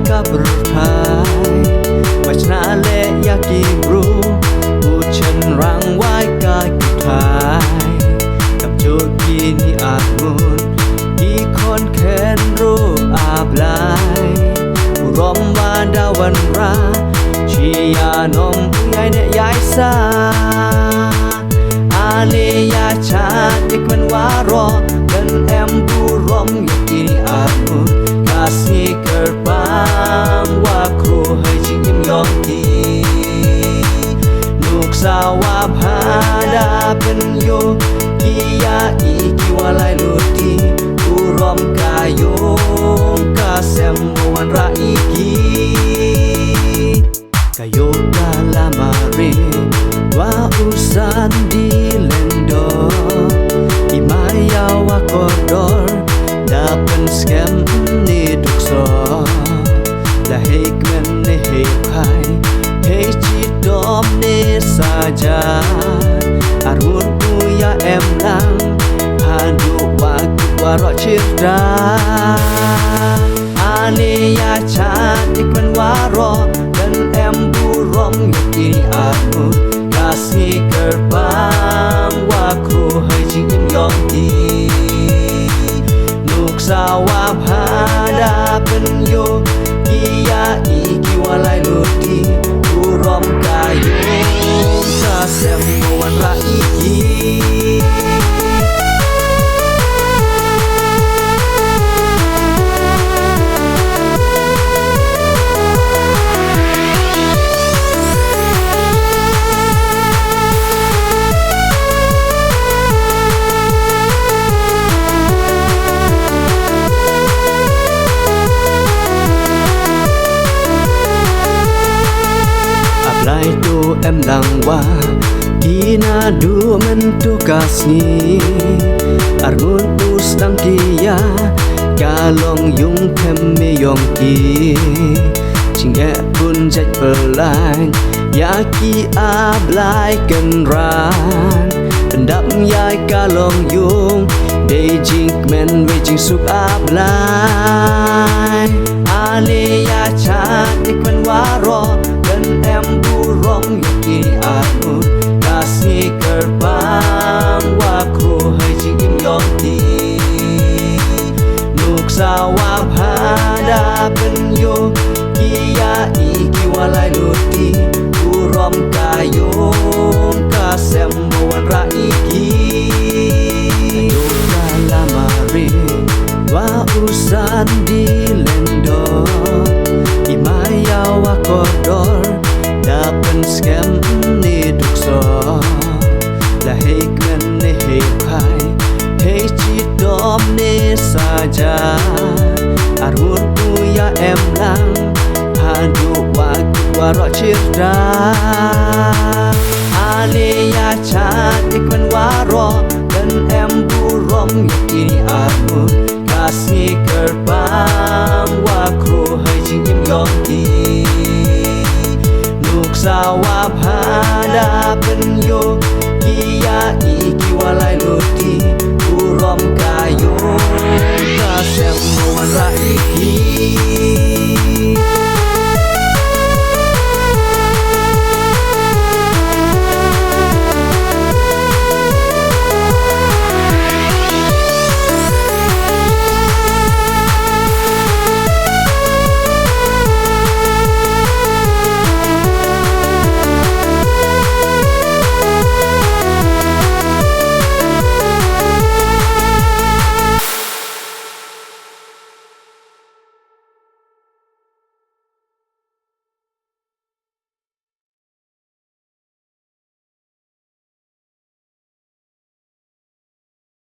กับรถไฟว่าชนะและอยากกี่รู้ผู้ฉันรังไว้กายกุทายกับโจกีนี่อาจมุนที่คนแค้นรู้อาบลายผู้รอมว่าดาวันราชียานมยายเนี่ยยายสาอาเลยาชาติกมันว่ารอdan em burom yakini aku kasih gerbang wakru hai jingim yongki nuk sawab hada penyo kia iki walai luti burom kayong kasem wan raiki kayo dalamare wa usan di lendo Imaya wa kodor dapen scam ni dukso la hikmen ni hikai hei chidom ni saja arun puya em lang hadu wa waro chirda Alia cantik men waro dan em burom yakini aku kasih gerbang wakru hai jingim yongki nuk sawab hadapan yo kia iki walai luti burom kayung kasem wan raiki Lai tu em lang wa Kina du mentukas ni Arun ustang kia Kalong yung kemi yong ki Cingge pun jat pelan Yaki ablai kenran Pendap yai kalong yung Beijing men Beijing suk ablai Alia cantik men waro dan em burom yakini aku kasih gerbang wakru hai jingim yongki nuk sawab hadapan yo kia iki walai luti burom kayung kasem wan raiki ayo dalamare wa usan di lendo Imaya wa kodor dapen scam ni dukso la hikmen ni hikai hei chidom ni saja arun puya em lang hadu waro chirda Alia cantik men waro dan em burom yakini aku kasih gerbang wakru hai jingim yongki nuk sawab hadapan yo kia iki walai luti burom kayung kasem wan raiki